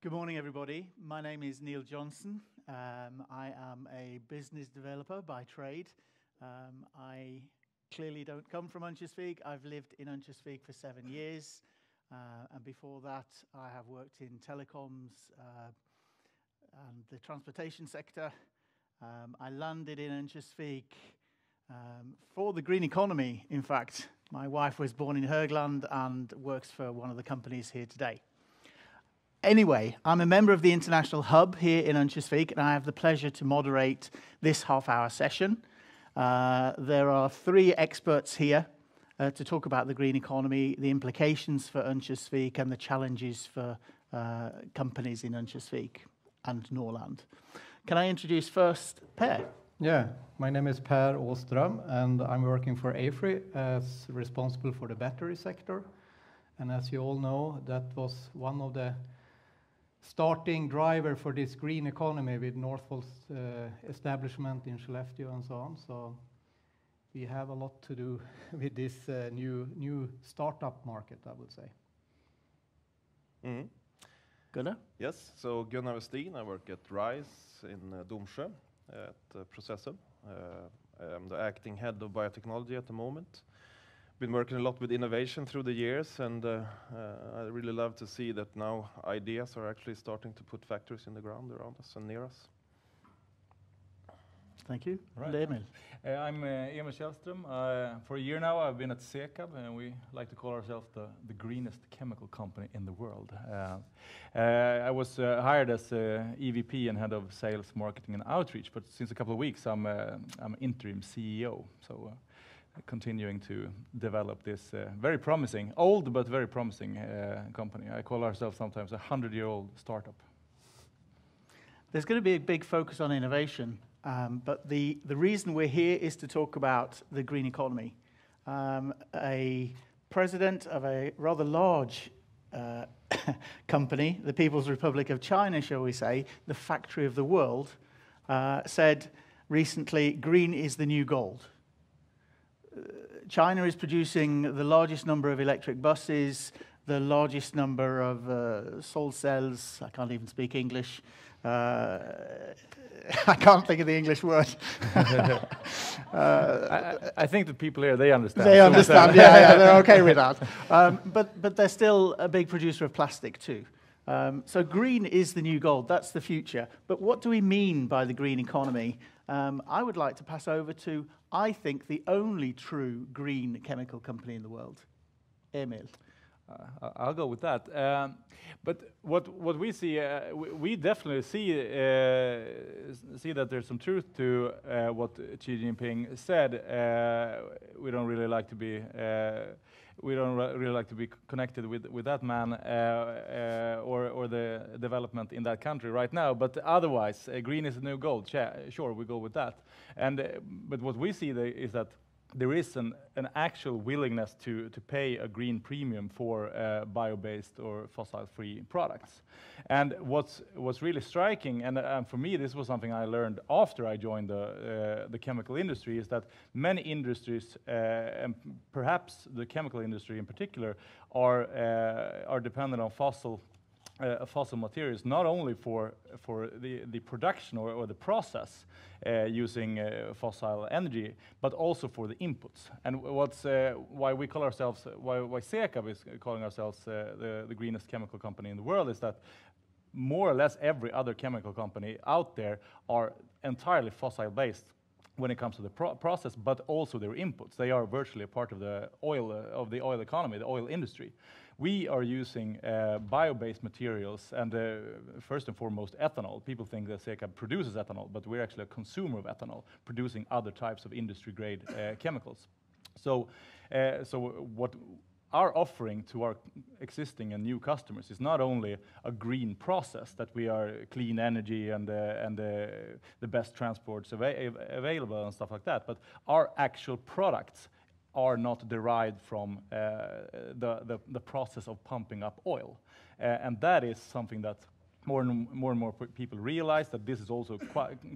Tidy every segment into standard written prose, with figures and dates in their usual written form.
Good morning, everybody. My name is Neil Johnson. I am a business developer by trade. I clearly don't come from Örnsköldsvik. I've lived in Örnsköldsvik for 7 years. And before that, I have worked in telecoms and the transportation sector. I landed in Örnsköldsvik for the green economy, in fact. My wife was born in Högland and works for one of the companies here today. Anyway, I'm a member of the International Hub here in Örnsköldsvik, and I have the pleasure to moderate this half-hour session. There are 3 experts here to talk about the green economy, the implications for Örnsköldsvik, and the challenges for companies in Örnsköldsvik and Norrland. Can I introduce first Per? Yeah, my name is Per Åström, and I'm working for Afry as responsible for the battery sector. And as you all know, that was one of the starting driver for this green economy with Northvolt's establishment in Skellefteå and so on. So we have a lot to do with this new startup market, I would say. Mm-hmm. Gunnar? Yes, so Gunnar Westin, I work at RISE in Domsjö at Processum. I'm the acting head of Biotechnology at the moment. Been working a lot with innovation through the years, and I really love to see that now ideas are actually starting to put factories in the ground around us and near us. Thank you. Right. Emil? I'm Emil Källström. For a year now, I've been at Sekab, and we like to call ourselves the greenest chemical company in the world. I was hired as EVP and head of sales, marketing, and outreach, but since a couple of weeks, I'm interim CEO. So continuing to develop this very promising, old but very promising company. I call ourselves sometimes a 100-year-old startup. There's going to be a big focus on innovation, but the reason we're here is to talk about the green economy. A president of a rather large company, the People's Republic of China, shall we say, the factory of the world, said recently, green is the new gold. China is producing the largest number of electric buses, the largest number of solar cells. I can't even speak English. I can't think of the English word. I think the people here, they understand. They understand, yeah, they're okay with that. But they're still a big producer of plastic too. So green is the new gold, that's the future. But what do we mean by the green economy? I would like to pass over to, I think, the only true green chemical company in the world, Emil. I'll go with that. But what we see, we definitely see that there's some truth to what Xi Jinping said. We don't really like to be connected with that man or the development in that country right now. But otherwise, green is the new gold. Sure, we go with that. But what we see is that there is an actual willingness to pay a green premium for bio-based or fossil-free products. And what's really striking, and for me this was something I learned after I joined the chemical industry, is that many industries, and perhaps the chemical industry in particular, are dependent on fossil materials, not only for the production or the process using fossil energy, but also for the inputs. And why we call ourselves, why Sekab is calling ourselves the greenest chemical company in the world, is that more or less every other chemical company out there are entirely fossil-based when it comes to the process, but also their inputs. They are virtually a part of the oil economy, the oil industry. We are using bio-based materials, and first and foremost ethanol. People think that Sekab produces ethanol, but we're actually a consumer of ethanol, producing other types of industry-grade chemicals. So what our offering to our existing and new customers is not only a green process, that we are clean energy and the best transports available and stuff like that, but our actual products are not derived from the process of pumping up oil. And that is something that more and more people realize that this is also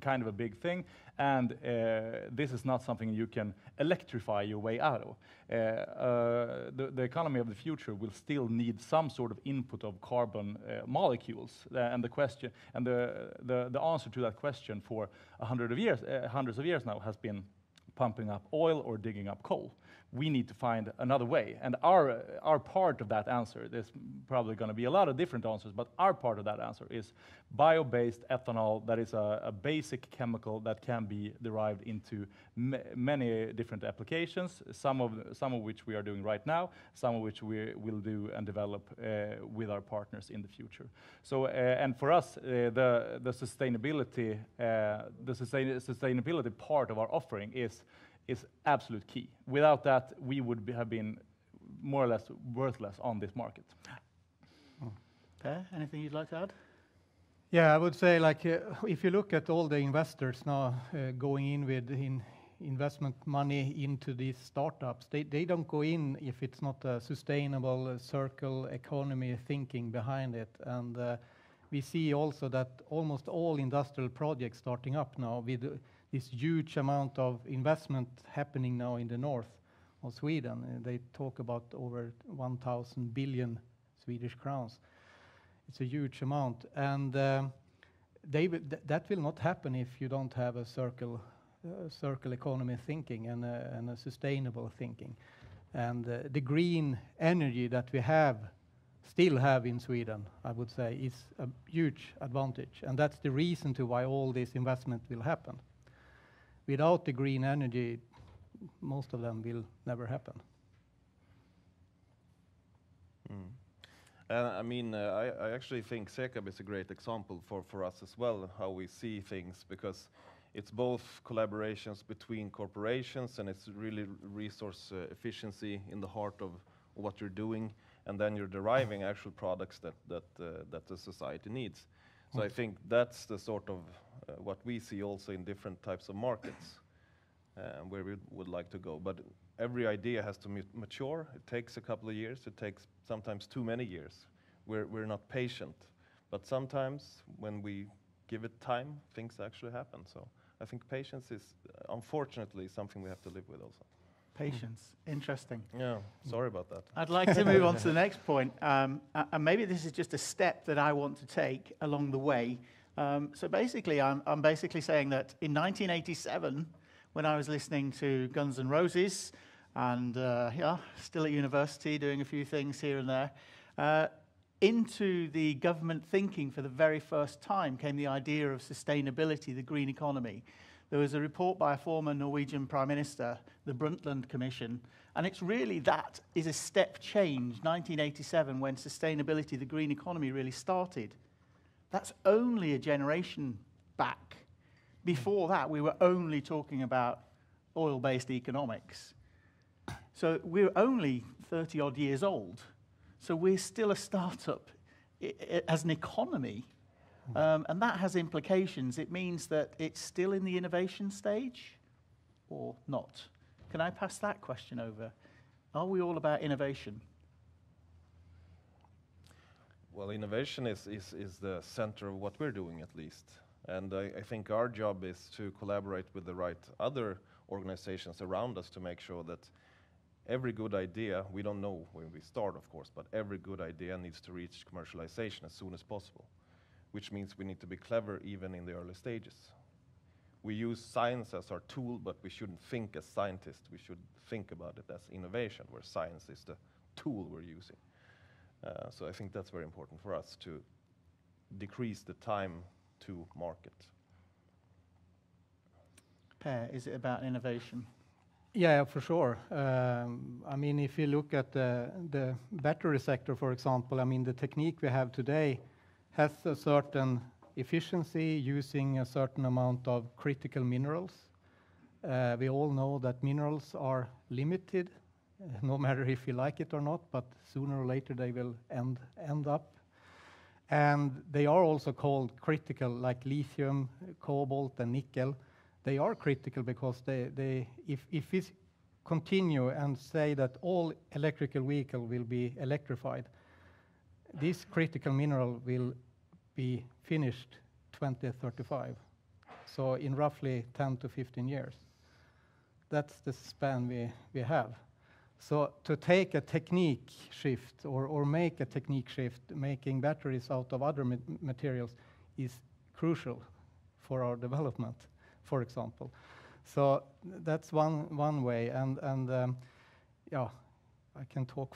kind of a big thing, and this is not something you can electrify your way out of. The economy of the future will still need some sort of input of carbon molecules, and the question and the answer to that question for hundreds of years now has been pumping up oil or digging up coal. We need to find another way, and our part of that answer, there's probably going to be a lot of different answers, but our part of that answer is bio-based ethanol. That is a basic chemical that can be derived into many different applications, some of which we are doing right now, some of which we will do and develop with our partners in the future. So, and for us, the sustainability part of our offering is absolute key. Without that, we would have been more or less worthless on this market. Per, anything you'd like to add? Yeah, I would say, like, if you look at all the investors now going in with investment money into these startups, they don't go in if it's not a sustainable circle economy thinking behind it. And we see also that almost all industrial projects starting up now with this huge amount of investment happening now in the north of Sweden. They talk about over 1,000 billion Swedish crowns. It's a huge amount, and that will not happen if you don't have a circle economy thinking and a sustainable thinking. And the green energy that we still have in Sweden, I would say, is a huge advantage, and that's the reason to why all this investment will happen. Without the green energy, most of them will never happen. I mean, I actually think Sekab is a great example for us as well, how we see things, because it's both collaborations between corporations, and it's really resource efficiency in the heart of what you're doing, and then you're deriving actual products that the society needs. So I think that's the sort of what we see also in different types of markets, where we would like to go. But every idea has to mature. It takes a couple of years. It takes sometimes too many years. We're not patient. But sometimes when we give it time, things actually happen. So I think patience is, unfortunately, something we have to live with also. Patience. Interesting. Yeah, sorry about that. I'd like to move on to the next point. And maybe this is just a step that I want to take along the way. So basically, I'm basically saying that in 1987, when I was listening to Guns N' Roses, and still at university doing a few things here and there, into the government thinking for the very first time came the idea of sustainability, the green economy. There was a report by a former Norwegian Prime Minister, the Brundtland Commission, and it's really that is a step change, 1987, when sustainability, the green economy, really started. That's only a generation back. Before that, we were only talking about oil-based economics. So we're only 30-odd years old. So we're still a startup as an economy. And that has implications. It means that it's still in the innovation stage or not. Can I pass that question over? Are we all about innovation? Well, innovation is the center of what we're doing, at least. And I think our job is to collaborate with the right other organizations around us to make sure that every good idea, we don't know when we start, of course, but every good idea needs to reach commercialization as soon as possible, which means we need to be clever even in the early stages. We use science as our tool, but we shouldn't think as scientists. We should think about it as innovation, where science is the tool we're using. So I think that's very important for us to decrease the time to market. Per, is it about innovation? Yeah, for sure. I mean, if you look at the battery sector, for example, I mean, the technique we have today has a certain efficiency using a certain amount of critical minerals. We all know that minerals are limited, no matter if you like it or not, but sooner or later they will end up. And they are also called critical, like lithium, cobalt, and nickel. They are critical because if we continue and say that all electrical vehicles will be electrified, this critical mineral will be finished 2035. So in roughly 10 to 15 years. That's the span we have. So to take a technique shift or make a technique shift, making batteries out of other materials is crucial for our development, for example. So that's one way, and yeah, I can talk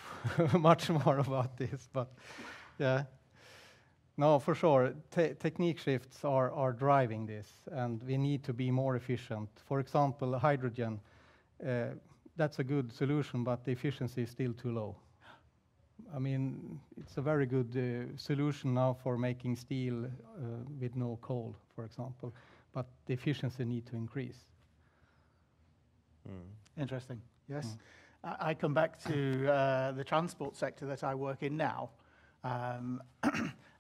much more about this, but yeah. No, for sure, technique shifts are driving this, and we need to be more efficient. For example, hydrogen, that's a good solution, but the efficiency is still too low. I mean, it's a very good solution now for making steel with no coal, for example, but the efficiency need to increase. Interesting, yes. I come back to the transport sector that I work in now.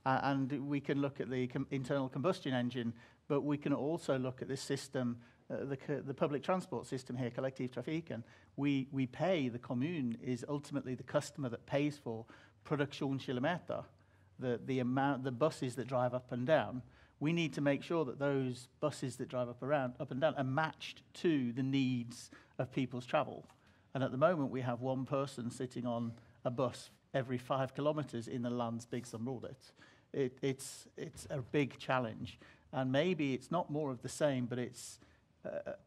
And we can look at the internal combustion engine, but we can also look at this system, the public transport system here, kollektivtrafiken. We pay, the kommun is ultimately the customer that pays for produktionskilometer, the buses that drive up and down. We need to make sure that those buses that drive up and down are matched to the needs of people's travel. And at the moment, we have one person sitting on a bus every 5 kilometers in the landsbygdsområdet. It's a big challenge. And maybe it's not more of the same, but it's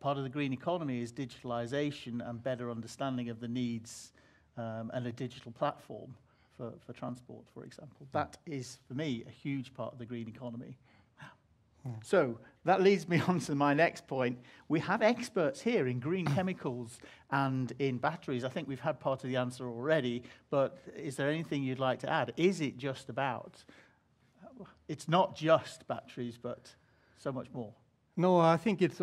part of the green economy is digitalization and better understanding of the needs and a digital platform for transport, for example. That is, for me, a huge part of the green economy. So that leads me on to my next point. We have experts here in green chemicals and in batteries. I think we've had part of the answer already, but is there anything you'd like to add? Is it just about, it's not just batteries, but so much more? No, I think it's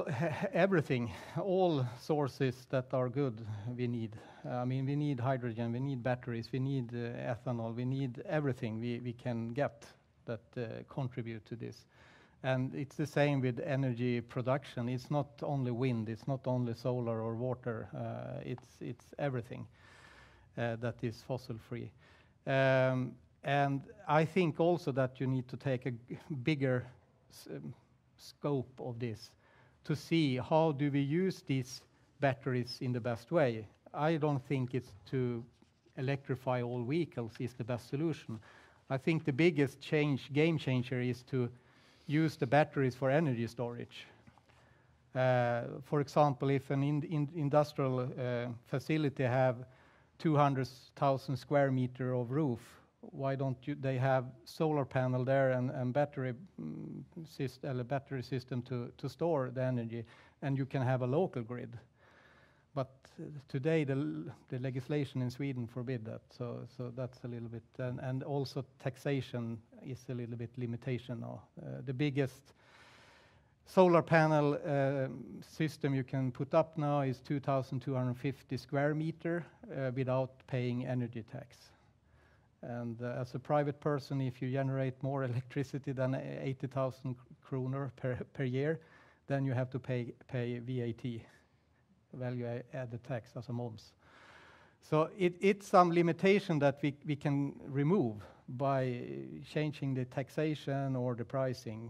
everything. All sources that are good we need. I mean, we need hydrogen, we need batteries, we need ethanol, we need everything we can get that contribute to this. And it's the same with energy production. It's not only wind, it's not only solar or water, it's everything that is fossil free. And I think also that you need to take a bigger scope of this to see how do we use these batteries in the best way. I don't think it's to electrify all vehicles is the best solution. I think the biggest game changer is to use the batteries for energy storage. For example, if an industrial facility have 200,000 square meter of roof, why don't they have solar panel there and battery system to store the energy, and you can have a local grid. But today the legislation in Sweden forbid that, so that's a little bit, and also taxation is a little bit limitation now. The biggest solar panel system you can put up now is 2,250 square meter without paying energy tax. And as a private person, if you generate more electricity than 80,000 kronor per year, then you have to pay VAT. Value added tax as a moms. So it's some limitation that we can remove by changing the taxation or the pricing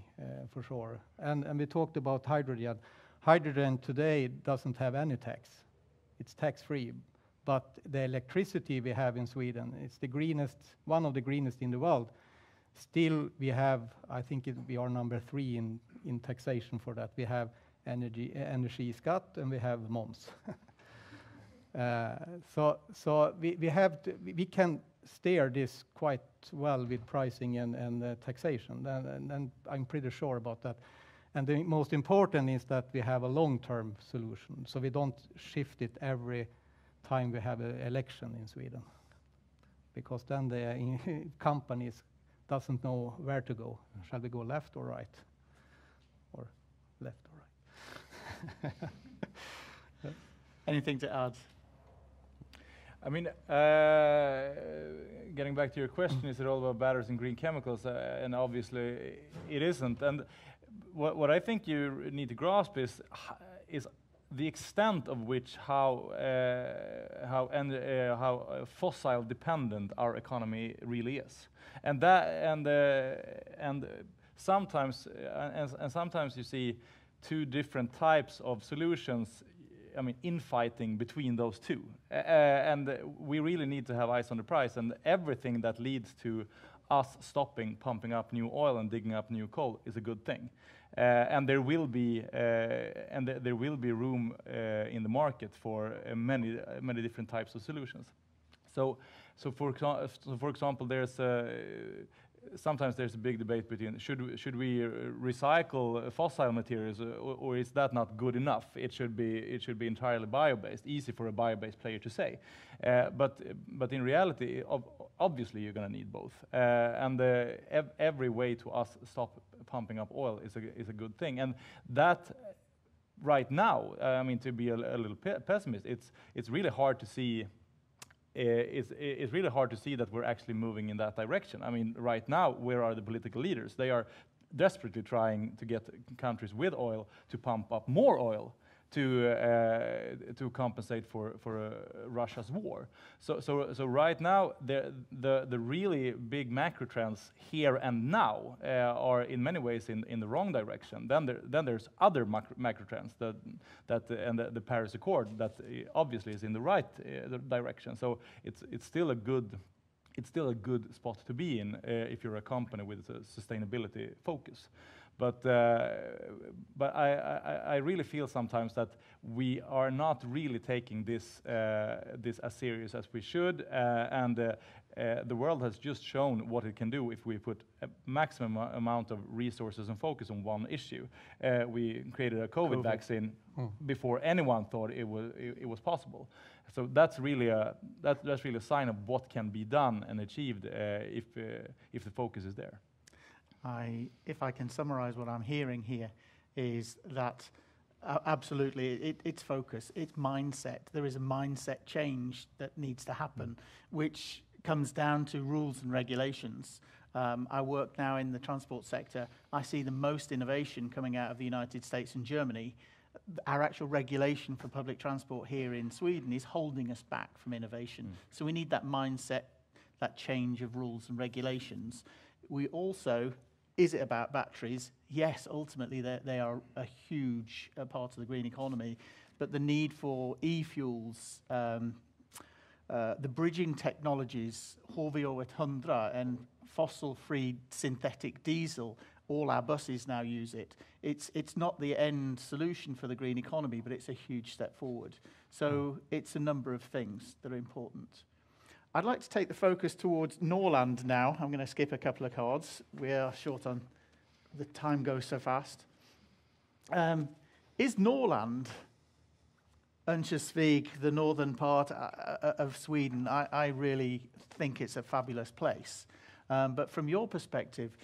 for sure. And we talked about hydrogen. Hydrogen today doesn't have any tax. It's tax-free. But the electricity we have in Sweden, it's the greenest, one of the greenest in the world. Still we have, I think we are number 3 in taxation for that. We have energy skatt, and we have moms. So we can steer this quite well with pricing and taxation, and I'm pretty sure about that. And the most important is that we have a long-term solution, so we don't shift it every time we have an election in Sweden, because then the companies doesn't know where to go. Shall we go left or right, or left or right? Anything to add? I mean, getting back to your question, is it all about batteries and green chemicals? And obviously it isn't. And what I think you need to grasp is the extent of which how fossil dependent our economy really is. And sometimes, and sometimes you see two different types of solutions, I mean, infighting between those two. And we really need to have eyes on the prize, and everything that leads to us stopping pumping up new oil and digging up new coal is a good thing. And there will be room in the market for many different types of solutions. So for example, sometimes there's a big debate between should we recycle fossil materials, or is that not good enough? It should be entirely bio-based. Easy for a bio-based player to say, but in reality, obviously you're going to need both. And every way to us stop pumping up oil is a good thing. And that right now, I mean, to be a little pessimist, it's really hard to see. It's really hard to see that we're actually moving in that direction. I mean, right now, where are the political leaders? They are desperately trying to get countries with oil to pump up more oil to compensate for Russia's war. So right now, the really big macro trends here and now are in many ways in the wrong direction. Then there's other macro trends and the Paris Accord that obviously is in the right direction. So it's still a good spot to be in if you're a company with a sustainability focus. But I really feel sometimes that we are not really taking this as serious as we should, and the world has just shown what it can do if we put a maximum amount of resources and focus on one issue. We created a COVID vaccine before anyone thought it was possible. So that's really a sign of what can be done and achieved if the focus is there. If I can summarize what I'm hearing here, is that absolutely it's focus, it's mindset. There is a mindset change that needs to happen, which comes down to rules and regulations. I work now in the transport sector. I see the most innovation coming out of the United States and Germany. Our actual regulation for public transport here in Sweden is holding us back from innovation. So we need that mindset, that change of rules and regulations. We also, is it about batteries? Yes, ultimately they are a huge part of the green economy, but the need for e-fuels, the bridging technologies, HVO 100 and fossil-free synthetic diesel, all our buses now use it. It's not the end solution for the green economy, but it's a huge step forward. So it's a number of things that are important. I'd like to take the focus towards Norrland now. I'm going to skip a couple of cards. We are short on, the time goes so fast. Is Norrland, Örnsköldsvik, the northern part of Sweden? I really think it's a fabulous place. But from your perspective,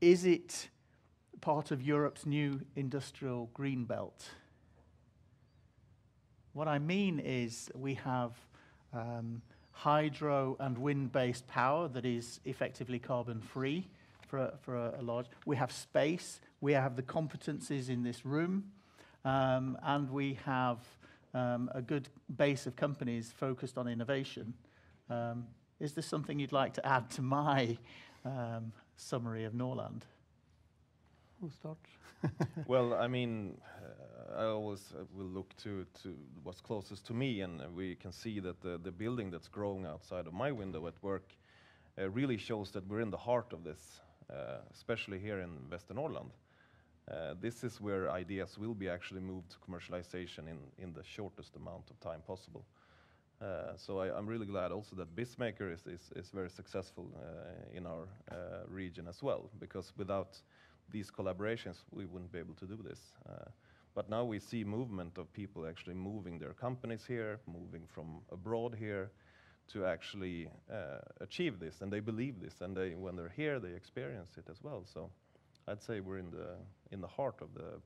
is it part of Europe's new industrial green belt? What I mean is we have hydro and wind-based power that is effectively carbon-free for a large. We have space, we have the competencies in this room, and we have a good base of companies focused on innovation. Is there something you'd like to add to my summary of Norrland? Who starts? Well, I mean, I always will look to what's closest to me, and we can see that the building that's growing outside of my window at work really shows that we're in the heart of this, especially here in Västernorrland. This is where ideas will be actually moved to commercialization in the shortest amount of time possible. So I'm really glad also that Bismaker is very successful in our region as well, because without these collaborations, we wouldn't be able to do this. But now we see movement of people actually moving their companies here, moving from abroad here to actually achieve this, and they believe this, and when they're here, they experience it as well. So I'd say we're in the heart of the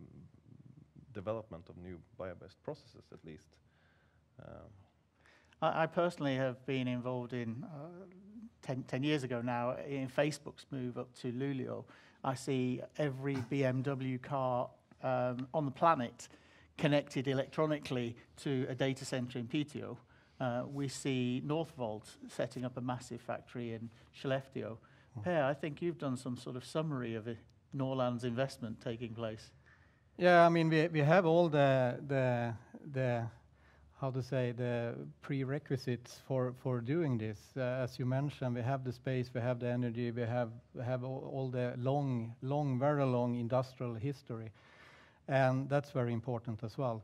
development of new bio-based processes, at least. I personally have been involved in 10 years ago now in Facebook's move up to Luleå. I see every BMW car on the planet connected electronically to a data center in Piteå. We see Northvolt setting up a massive factory in Skellefteå. Per, I think you've done some sort of summary of Norrland's investment taking place? Yeah, I mean, we have all the how to say, the prerequisites for doing this. As you mentioned, we have the space, we have the energy, we have all the very long industrial history, and that's very important as well.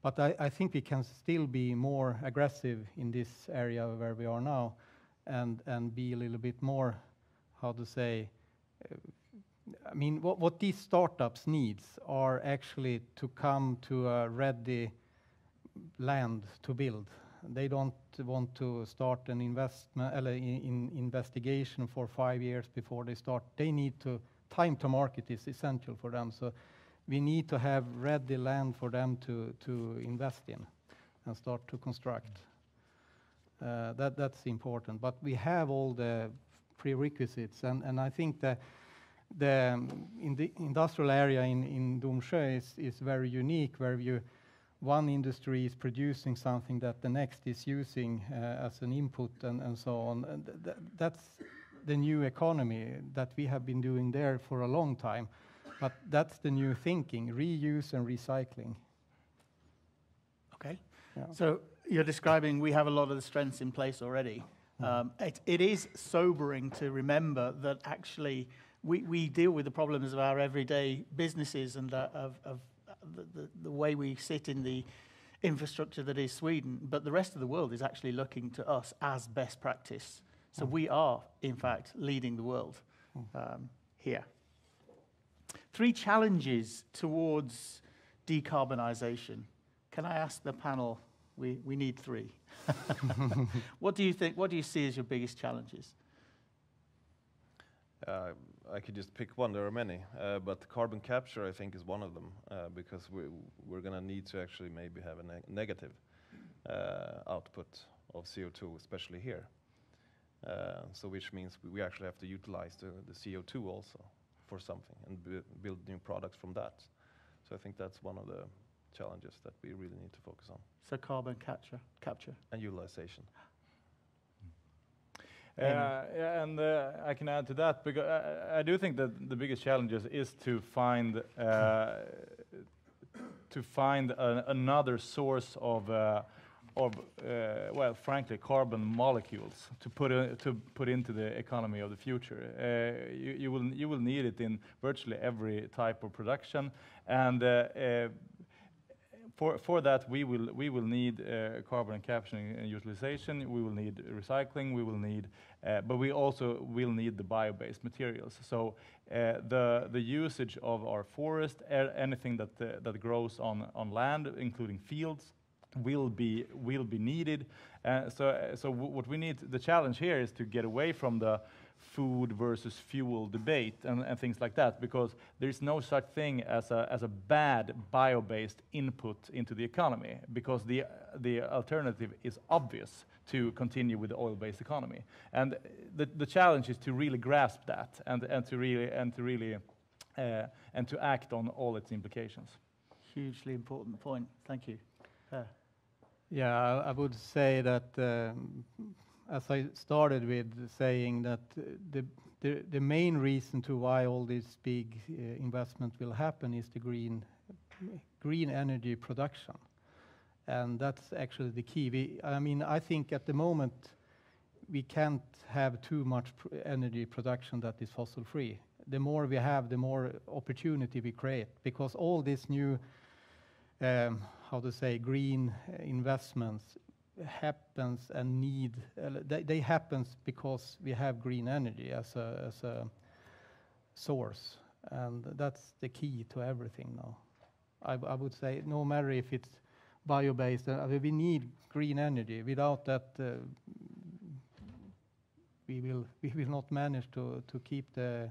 But I think we can still be more aggressive in this area where we are now, and be a little bit more, how to say, I mean, what these startups needs are actually to come to a ready land to build. They don't want to start an investigation for 5 years before they start. They need time to market is essential for them. So we need to have ready land for them to invest in and start to construct. That's important. But we have all the prerequisites, and I think that in the industrial area in Domsjö is very unique, where one industry is producing something that the next is using as an input and so on. And that's the new economy that we have been doing there for a long time. But that's the new thinking, reuse and recycling. Okay. Yeah. So you're describing we have a lot of the strengths in place already. It is sobering to remember that actually we deal with the problems of our everyday businesses and of the way we sit in the infrastructure that is Sweden, but the rest of the world is actually looking to us as best practice. So we are, in fact, leading the world here. 3 challenges towards decarbonisation. Can I ask the panel? We need 3. What do you think? What do you see as your biggest challenges? I could just pick one. There are many, but carbon capture, I think, is one of them, because we're going to need to actually maybe have a negative output of CO2, especially here. So which means we actually have to utilize the CO2 also for something and build new products from that. So I think that's one of the challenges that we really need to focus on. So carbon capture. And utilization. And I can add to that, because I do think that the biggest challenges is to find another source of well, frankly, carbon molecules to put into the economy of the future. You will need it in virtually every type of production, and for that we will need carbon capturing and utilization. We will need recycling. We will need, but we also will need the bio-based materials. So the usage of our forest, anything that grows on land, including fields, will be needed. So what we need, the challenge here is to get away from the food versus fuel debate and things like that, because there is no such thing as a bad bio-based input into the economy, because the alternative is obvious to continue with the oil-based economy. And the challenge is to really grasp that and to act on all its implications. Hugely important point. Thank you. Yeah, I would say that as I started with saying that the main reason to why all this big investment will happen is the green energy production, and that's actually the key. I mean, I think at the moment we can't have too much energy production that is fossil free. The more we have, the more opportunity we create, because all this new how to say, green investments happens and they happens because we have green energy as a source, and that's the key to everything now. I would say, no matter if it's bio-based, we need green energy. Without that, we will not manage to keep the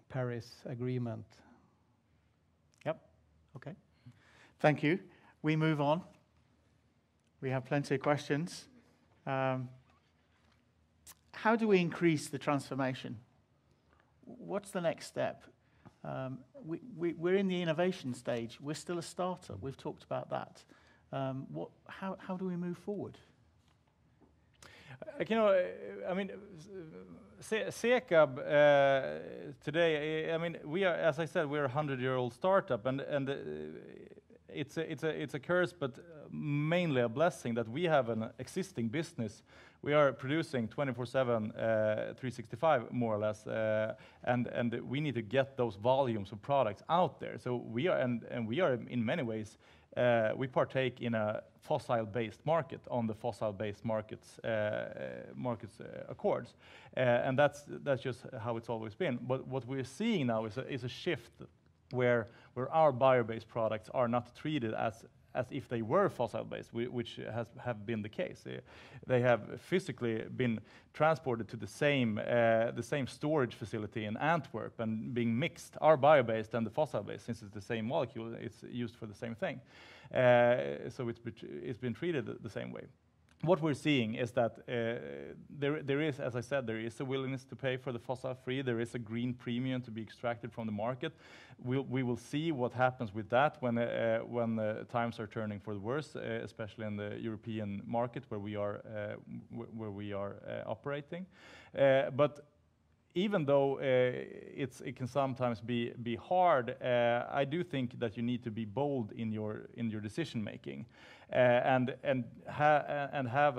Paris Agreement. Yep. Okay. Thank you. We move on. We have plenty of questions. How do we increase the transformation? What's the next step? We're in the innovation stage. We're still a startup. We've talked about that. How do we move forward? like, you know, I mean, Sekab today. I mean, we are, as I said, we're a 100-year-old startup, and it's a curse, but mainly a blessing that we have an existing business. We are producing 24/7, 365 more or less, and we need to get those volumes of products out there. So we are, and we are in many ways, we partake in a fossil-based market on the fossil-based markets accords, and that's just how it's always been. But what we're seeing now is a shift where our bio-based products are not treated as if they were fossil-based, which have been the case. They have physically been transported to the same storage facility in Antwerp and being mixed. Our bio-based and the fossil-based, since it's the same molecule, it's used for the same thing. So it's been treated the same way. What we're seeing is that there is, as I said, there is a willingness to pay for the fossil-free. There is a green premium to be extracted from the market. We will see what happens with that when times are turning for the worse, especially in the European market where we are operating. But even though it can sometimes be hard, I do think that you need to be bold in your decision making, and have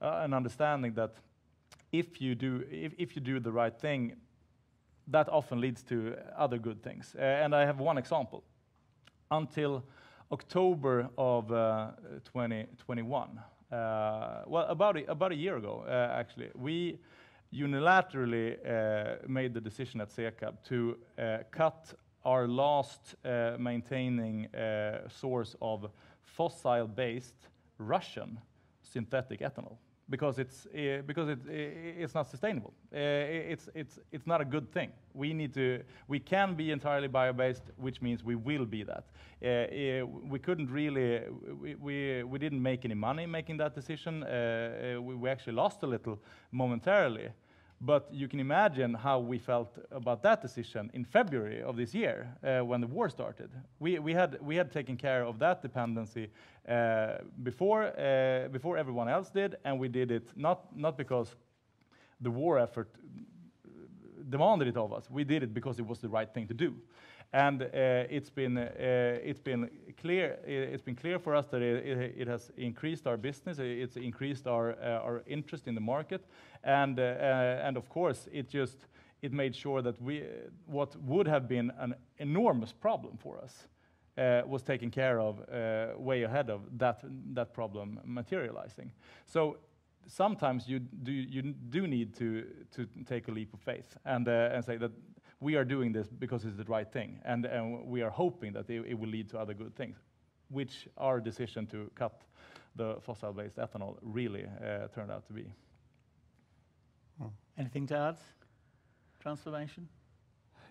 an understanding that if you do the right thing, that often leads to other good things. And I have one example. Until October of 2021, well, about a year ago, actually, we unilaterally made the decision at Sekab to cut our last maintaining source of fossil-based Russian synthetic ethanol, because it's not sustainable. It's not a good thing. We can be entirely bio-based, which means we will be that. We couldn't really, we didn't make any money making that decision. We actually lost a little momentarily. But you can imagine how we felt about that decision in February of this year, when the war started. We had taken care of that dependency before everyone else did, and we did it not because the war effort demanded it of us. We did it because it was the right thing to do. And it's been clear for us that it has increased our business. It's increased our interest in the market, and of course it made sure that what would have been an enormous problem for us was taken care of way ahead of that problem materializing. So sometimes you do need to take a leap of faith and say that we are doing this because it's the right thing, and we are hoping that it will lead to other good things, which our decision to cut the fossil-based ethanol really turned out to be. Anything to add? Transformation?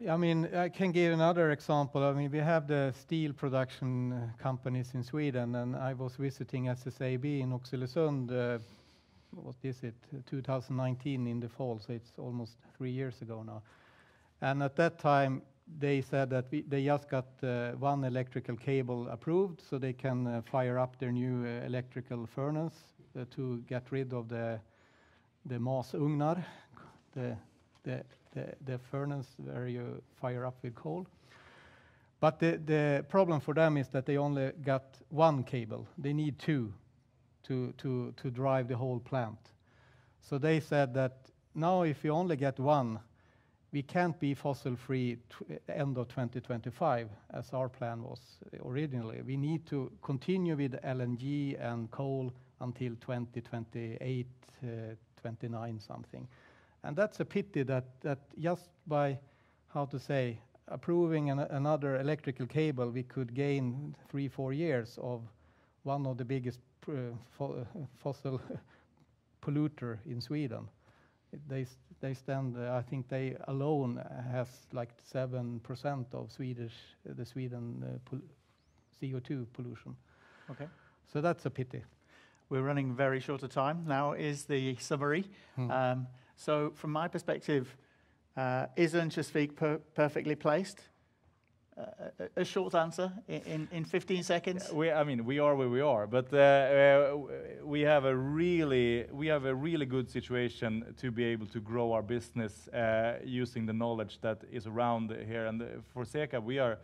I mean, I can give another example. I mean, we have the steel production companies in Sweden, and I was visiting SSAB in Oxelösund, what is it, 2019 in the fall, so it's almost 3 years ago now. And at that time, they said that they just got one electrical cable approved, so they can fire up their new electrical furnace to get rid of the masugnar, the furnace where you fire up with coal. But the problem for them is that they only got one cable. They need two to drive the whole plant. So they said that now if you only get one, we can't be fossil-free end of 2025, as our plan was originally. We need to continue with LNG and coal until 2028, 29 something. And that's a pity that just by, approving another electrical cable, we could gain 3-4 years of one of the biggest fossil polluter in Sweden. They stand, I think they alone has like 7% of the Sweden CO2 pollution. Okay. So that's a pity. We're running very short of time. Now is the summary. So from my perspective, is Örnsköldsvik perfectly placed? a short answer in 15 seconds. I mean, we are where we are, but we have a really good situation to be able to grow our business using the knowledge that is around here. And for Sekab, we are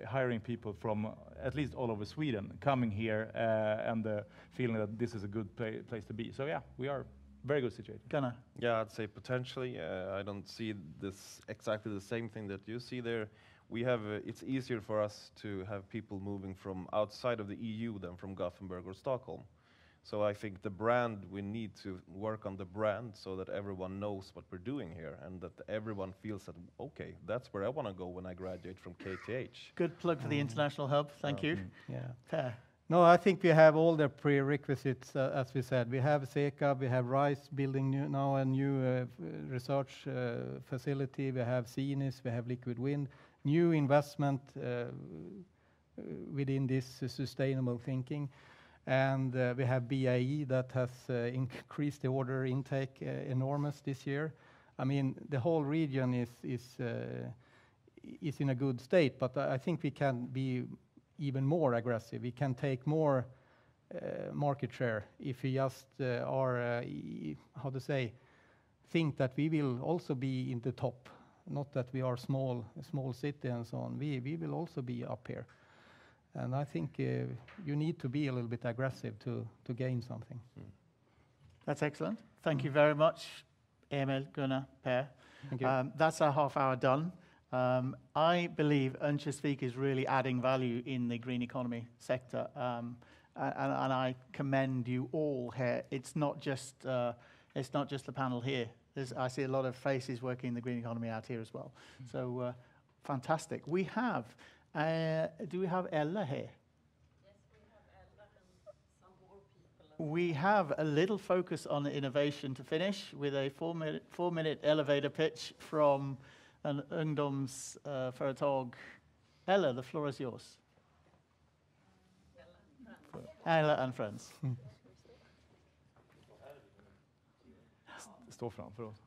hiring people from at least all over Sweden, coming here and feeling that this is a good place to be. So yeah, we are very good situation. Gunnar. Yeah, I'd say potentially. I don't see this exactly the same thing that you see there. We have it's easier for us to have people moving from outside of the EU than from Gothenburg or Stockholm. So I think the brand, we need to work on the brand so that everyone knows what we're doing here and that everyone feels that, okay, that's where I want to go when I graduate from KTH. Good plug for the international hub. Thank you. Yeah. Per. No, I think we have all the prerequisites, as we said. We have Sekab, we have RISE building a new research facility. We have Sinis, we have Liquid Wind, new investment within this sustainable thinking. And we have BAE that has increased the order intake enormous this year. I mean, the whole region is in a good state, but I think we can be even more aggressive. We can take more market share if we just think that we will also be in the top, not that we are small city and so on. We will also be up here. And I think you need to be a little bit aggressive to gain something. That's excellent. Thank you very much, Emil, Gunnar, Per. Thank you. That's our half hour done. I believe Örnsköldsvik is really adding value in the green economy sector, and I commend you all here. It's not just the panel here. I see a lot of faces working in the green economy out here as well. So fantastic. We have. Do we have Ella here? Yes, we have Ella and some more people. We have a little focus on innovation to finish with a four-minute elevator pitch from an ungdomsföretag. Ella, the floor is yours. Ella and friends. Stå framför oss.